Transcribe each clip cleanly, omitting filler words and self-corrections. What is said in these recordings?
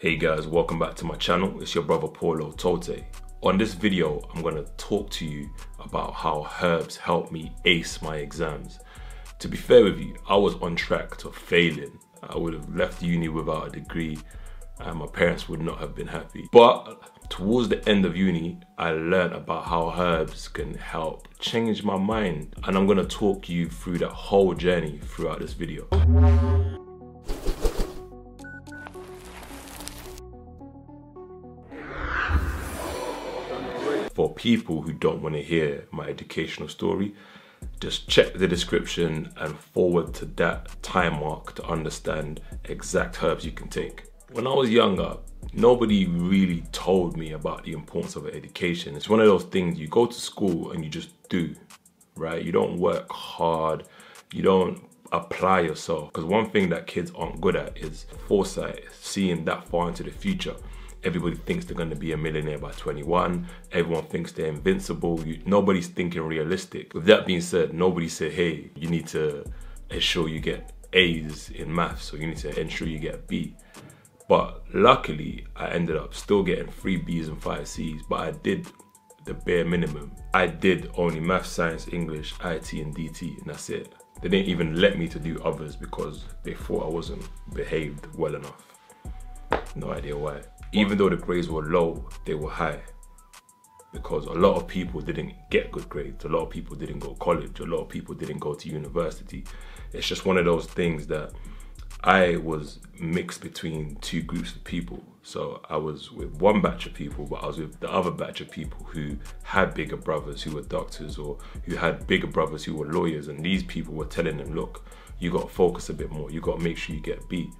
Hey guys, welcome back to my channel. It's your brother Otote. On this video, I'm going to talk to you about how herbs help me ace my exams. To be fair with you, I was on track to failing. I would have left uni without a degree and my parents would not have been happy. But towards the end of uni, I learned about how herbs can help change my mind. And I'm going to talk you through that whole journey throughout this video. For people who don't want to hear my educational story, just check the description and forward to that time mark to understand exact herbs you can take. When I was younger, nobody really told me about the importance of education. It's one of those things you go to school and you just do, right? You don't work hard, you don't apply yourself. Because one thing that kids aren't good at is foresight, seeing that far into the future. Everybody thinks they're going to be a millionaire by 21. Everyone thinks they're invincible. Nobody's thinking realistic. With that being said, nobody said, hey, you need to ensure you get A's in maths, or you need to ensure you get B. But luckily, I ended up still getting 3 B's and 5 C's, but I did the bare minimum. I did only maths, science, English, IT, and DT, and that's it. They didn't even let me to do others because they thought I wasn't behaved well enough. No idea why. Even though the grades were low, they were high. Because a lot of people didn't get good grades. A lot of people didn't go to college. A lot of people didn't go to university. It's just one of those things that I was mixed between two groups of people. So I was with one batch of people, but I was with the other batch of people who had bigger brothers who were doctors, or who had bigger brothers who were lawyers. And these people were telling them, look, you got to focus a bit more. You got to make sure you get B.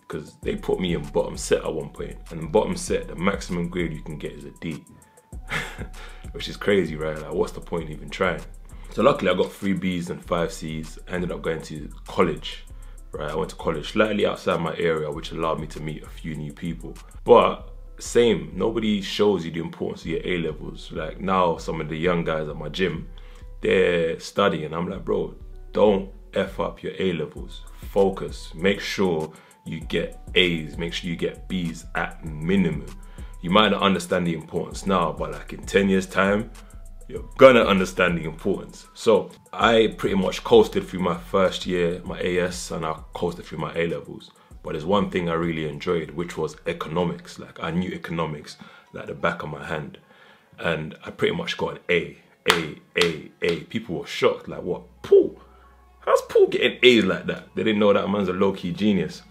Because they put me in bottom set at one point, and in bottom set, the maximum grade you can get is a D. Which is crazy, right? Like, what's the point even trying? So luckily I got 3 B's and 5 C's. I ended up going to college, right? I went to college slightly outside my area, which allowed me to meet a few new people. But same, nobody shows you the importance of your A-levels. Like now, some of the young guys at my gym, they're studying. I'm like, bro, don't F up your A-levels. Focus, make sure you get A's, make sure you get B's at minimum. You might not understand the importance now, but like in 10 years time, you're gonna understand the importance. So I pretty much coasted through my first year, my AS, and I coasted through my A-levels. But there's one thing I really enjoyed, which was economics. Like I knew economics like the back of my hand. And I pretty much got an A. People were shocked, like what, Paul? How's Paul getting A's like that? They didn't know that man's a low-key genius.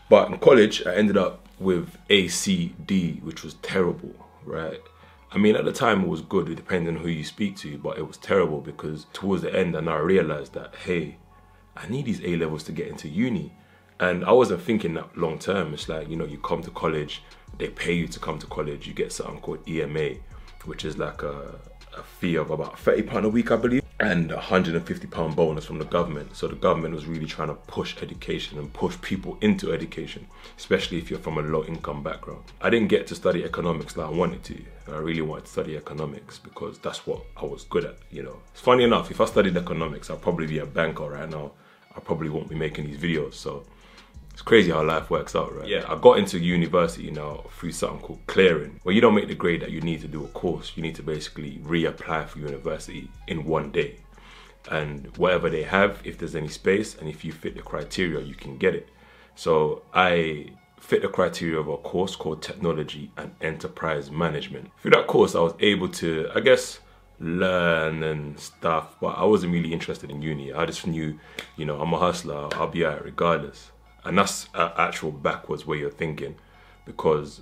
But in college, I ended up with A, C, D, which was terrible, right? I mean, at the time it was good, it depends on who you speak to, but it was terrible because towards the end, and I realized that, hey, I need these A levels to get into uni. And I wasn't thinking that long term. It's like, you know, you come to college, they pay you to come to college, you get something called EMA, which is like a fee of about £30 a week, I believe, and £150 bonus from the government. So the government was really trying to push education and push people into education, especially if you're from a low income background. I didn't get to study economics like I wanted to. I really wanted to study economics because that's what I was good at, you know. It's funny enough, if I studied economics, I'd probably be a banker right now. I probably won't be making these videos. So it's crazy how life works out, right? Yeah, I got into university now through something called clearing. When you don't make the grade that you need to do a course, you need to basically reapply for university in one day. And whatever they have, if there's any space, and if you fit the criteria, you can get it. So I fit the criteria of a course called Technology and Enterprise Management. Through that course, I was able to, I guess, learn and stuff, but I wasn't really interested in uni. I just knew, you know, I'm a hustler, I'll be out regardless. And that's an actual backwards way of thinking, because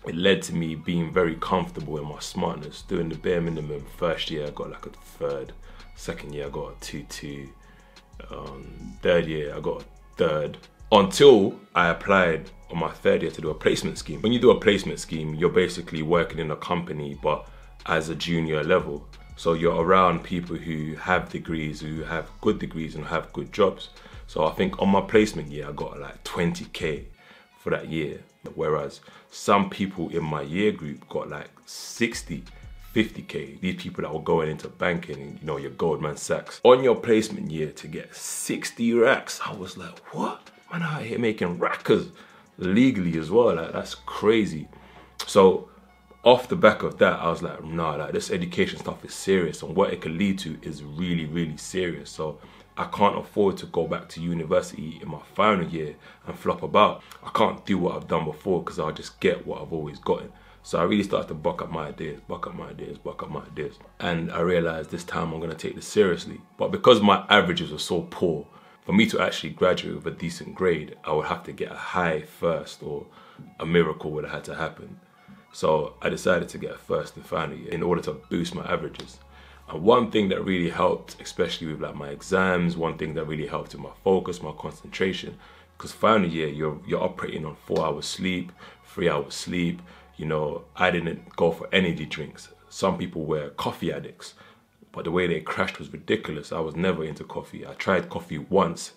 it led to me being very comfortable in my smartness, doing the bare minimum. First year I got like a 3rd, second year I got a 2-2, 3rd year I got a 3rd, until I applied on my 3rd year to do a placement scheme. When you do a placement scheme, you're basically working in a company but as a junior level. So you're around people who have degrees, who have good degrees and have good jobs. So I think on my placement year, I got like 20K for that year. Whereas some people in my year group got like 60, 50K. These people that were going into banking and, you know, your Goldman Sachs. On your placement year to get 60 racks, I was like, what? Man out here making rackers. legally as well. Like, that's crazy. So off the back of that, I was like, nah, like, this education stuff is serious, and what it can lead to is really, really serious. So I can't afford to go back to university in my final year and flop about. I can't do what I've done before, because I'll just get what I've always gotten. So I really started to buck up my ideas. And I realized this time I'm gonna take this seriously. But because my averages were so poor, for me to actually graduate with a decent grade, I would have to get a high first, or a miracle would have had to happen. So I decided to get a first and final year in order to boost my averages. And one thing that really helped, especially with like my exams, one thing that really helped with my focus, my concentration, because final year you're operating on 4 hours sleep, 3 hours sleep. You know, I didn't go for energy drinks. Some people were coffee addicts, but the way they crashed was ridiculous. I was never into coffee. I tried coffee once.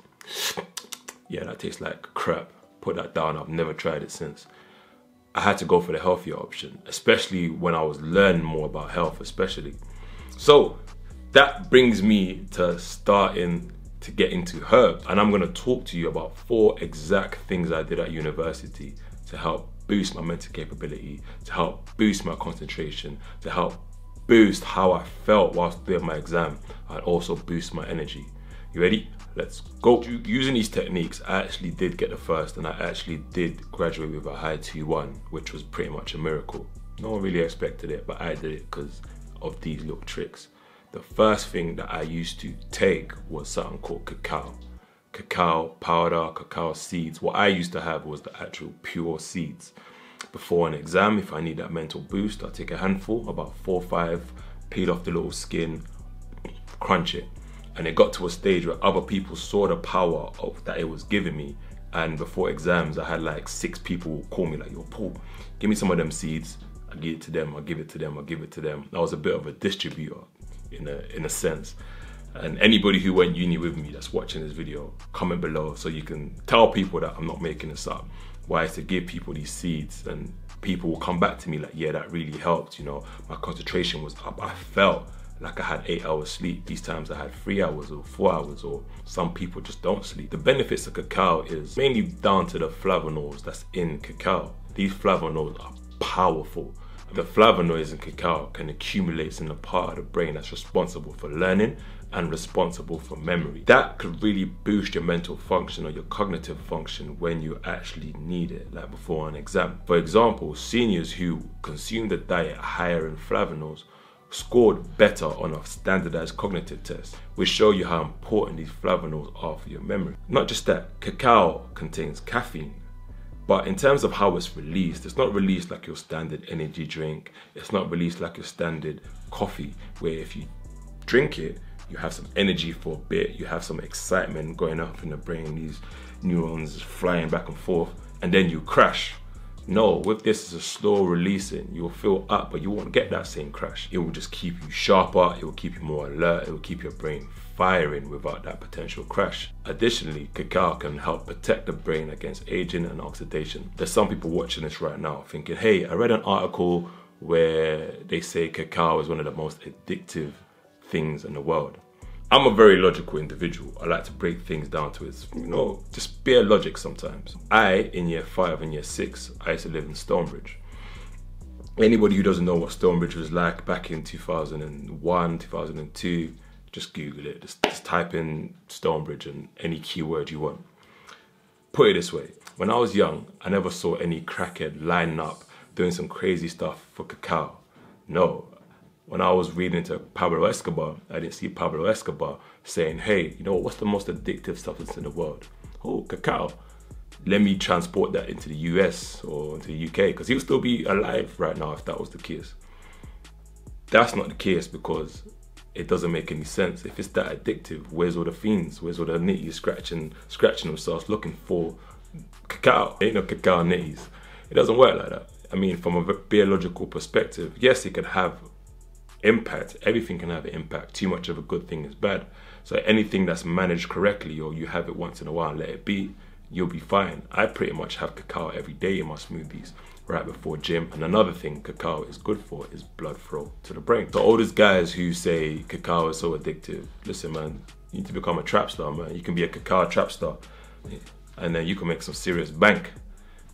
Yeah, that tastes like crap. Put that down. I've never tried it since. I had to go for the healthier option, especially when I was learning more about health, especially. So that brings me to starting to get into herbs. And I'm gonna talk to you about 4 exact things I did at university to help boost my mental capability, to help boost my concentration, to help boost how I felt whilst doing my exam, and also boost my energy. You ready? Let's go. Using these techniques, I actually did get the first, and I actually did graduate with a high 2-1, which was pretty much a miracle. No one really expected it, but I did it because of these little tricks. The first thing that I used to take was something called cacao. Cacao powder, cacao seeds. What I used to have was the actual pure seeds. Before an exam, if I need that mental boost, I'll take a handful, about 4 or 5, peel off the little skin, crunch it. And it got to a stage where other people saw the power of that it was giving me. And before exams, I had like 6 people call me like, yo, Paul, give me some of them seeds. I give it to them, I give it to them, I give it to them. I was a bit of a distributor in a sense. And anybody who went uni with me that's watching this video, comment below so you can tell people that I'm not making this up. Why is to give people these seeds, and people will come back to me like, yeah, that really helped, you know, my concentration was up. I felt like I had 8 hours sleep. These times I had 3 hours or 4 hours, or some people just don't sleep. The benefits of cacao is mainly down to the flavonoids that's in cacao. These flavonoids are powerful. The flavonoids in cacao can accumulate in the part of the brain that's responsible for learning and responsible for memory. That could really boost your mental function or your cognitive function when you actually need it, like before an exam. For example, seniors who consumed a diet higher in flavonoids scored better on a standardized cognitive test, which show you how important these flavonoids are for your memory. Not just that, cacao contains caffeine. But in terms of how it's not released like your standard energy drink. It's not released like your standard coffee, where if you drink it, you have some energy for a bit, you have some excitement going up in the brain, these neurons flying back and forth, and then you crash. No, with this, it's a slow releasing. You'll feel up, but you won't get that same crash. It will just keep you sharper, it will keep you more alert, it will keep your brain firing without that potential crash. Additionally, cacao can help protect the brain against aging and oxidation. There's some people watching this right now thinking, hey, I read an article where they say cacao is one of the most addictive things in the world. I'm a very logical individual. I like to break things down to its, you know, just bare logic sometimes. In year 5 and year 6, I used to live in Stonebridge. Anybody who doesn't know what Stonebridge was like back in 2001, 2002, just Google it. Just type in Stonebridge and any keyword you want. Put it this way, when I was young, I never saw any crackhead lining up doing some crazy stuff for cacao. No. When I was reading into Pablo Escobar, I didn't see Pablo Escobar saying, hey, you know, what's the most addictive substance in the world? Oh, cacao. Let me transport that into the US or into the UK, because he'll still be alive right now if that was the case. That's not the case, because it doesn't make any sense. If it's that addictive, where's all the fiends? Where's all the nitties scratching themselves looking for cacao? Ain't no cacao nitties. It doesn't work like that. I mean, from a biological perspective, yes, it can have impact. Everything can have an impact. Too much of a good thing is bad. So anything that's managed correctly, or you have it once in a while and let it be, you'll be fine. I pretty much have cacao every day in my smoothies right before gym. And another thing cacao is good for is blood flow to the brain. So all these guys who say cacao is so addictive, listen man, you need to become a trap star, man. You can be a cacao trap star and then you can make some serious bank.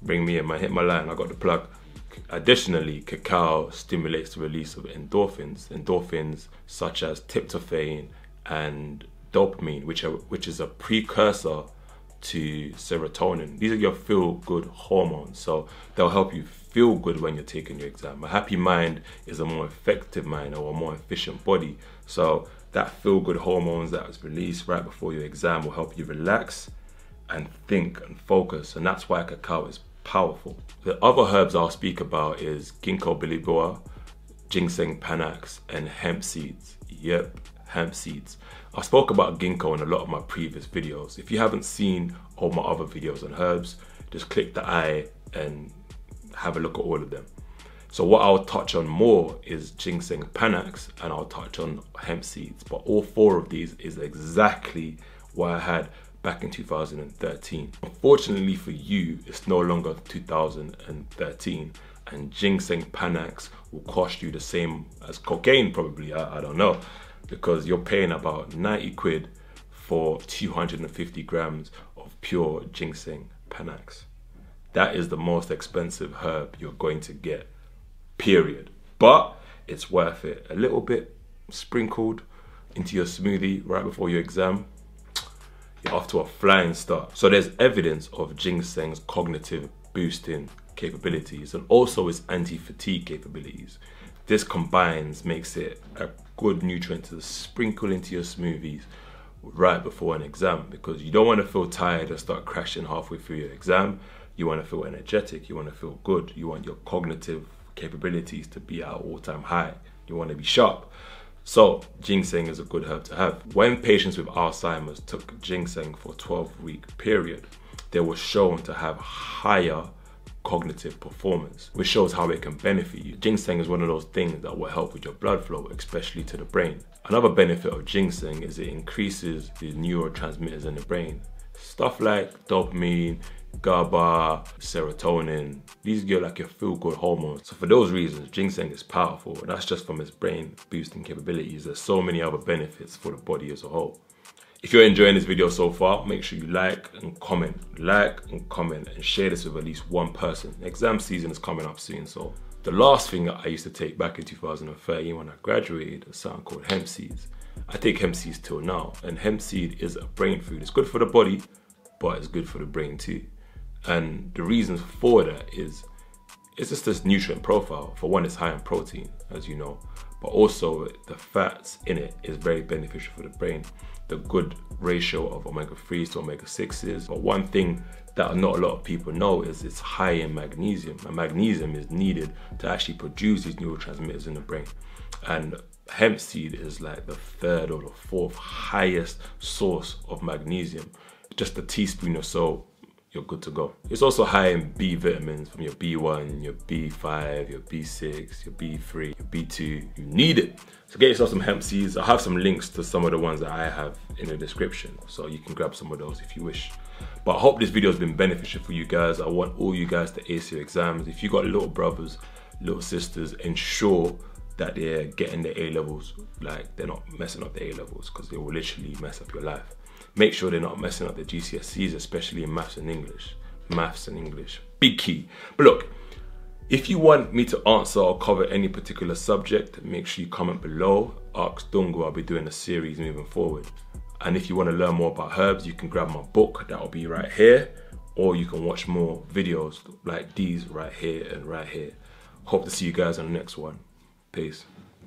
bring me in, man, hit my line, I got the plug. Additionally, cacao stimulates the release of endorphins such as tryptophan and dopamine, which is a precursor to serotonin. These are your feel-good hormones, so they'll help you feel good when you're taking your exam. A happy mind is a more effective mind or a more efficient body. So that feel-good hormones that was released right before your exam will help you relax and think and focus, and that's why cacao is powerful. The other herbs I'll speak about is ginkgo biloba, ginseng panax, and hemp seeds. Yep, hemp seeds. I spoke about ginkgo in a lot of my previous videos. If you haven't seen all my other videos on herbs, just click the eye and have a look at all of them. So what I'll touch on more is ginseng panax, and I'll touch on hemp seeds. But all four of these is exactly what I had back in 2013. Unfortunately for you, it's no longer 2013, and ginseng panax will cost you the same as cocaine probably, I don't know, because you're paying about 90 quid for 250 grams of pure ginseng panax. That is the most expensive herb you're going to get, period. But it's worth it. A little bit sprinkled into your smoothie right before your exam, you're off to a flying start. So there's evidence of ginseng's cognitive boosting capabilities and also its anti-fatigue capabilities. This combines makes it a good nutrient to sprinkle into your smoothies right before an exam, because you don't want to feel tired and start crashing halfway through your exam. You want to feel energetic, you want to feel good, you want your cognitive capabilities to be at an all-time high, you want to be sharp. So ginseng is a good herb to have. When patients with Alzheimer's took ginseng for a 12-week period, they were shown to have higher cognitive performance, which shows how it can benefit you. Ginseng is one of those things that will help with your blood flow, especially to the brain. Another benefit of ginseng is it increases the neurotransmitters in the brain. Stuff like dopamine, GABA, serotonin, these are like your feel-good hormones. So for those reasons, ginseng is powerful. That's just from its brain boosting capabilities. There's so many other benefits for the body as a whole. If you're enjoying this video so far, make sure you like and comment and share this with at least one person. Exam season is coming up soon, so the last thing that I used to take back in 2013 when I graduated was something called hemp seeds. I take hemp seeds till now, and hemp seed is a brain food. It's good for the body, but it's good for the brain too. And the reasons for that is, it's just this nutrient profile. For one, it's high in protein, as you know, but also the fats in it is very beneficial for the brain. The good ratio of omega-3s to omega-6s. But one thing that not a lot of people know is it's high in magnesium. And magnesium is needed to actually produce these neurotransmitters in the brain. And hemp seed is like the third or the fourth highest source of magnesium. Just a teaspoon or so, you're good to go. It's also high in B vitamins from your B1, your B5, your B6, your B3, your B2. You need it. So get yourself some hemp seeds. I'll have some links to some of the ones that I have in the description, so you can grab some of those if you wish. But I hope this video has been beneficial for you guys. I want all you guys to ace your exams. If you got little brothers, little sisters, ensure that they're getting the A-levels, like they're not messing up the A-levels, because they will literally mess up your life. Make sure they're not messing up the GCSEs, especially in maths and English. Maths and English, big key. But look, if you want me to answer or cover any particular subject, make sure you comment below. Ask Dungu, I'll be doing a series moving forward. And if you want to learn more about herbs, you can grab my book, that'll be right here. Or you can watch more videos like these right here and right here. Hope to see you guys on the next one. Peace.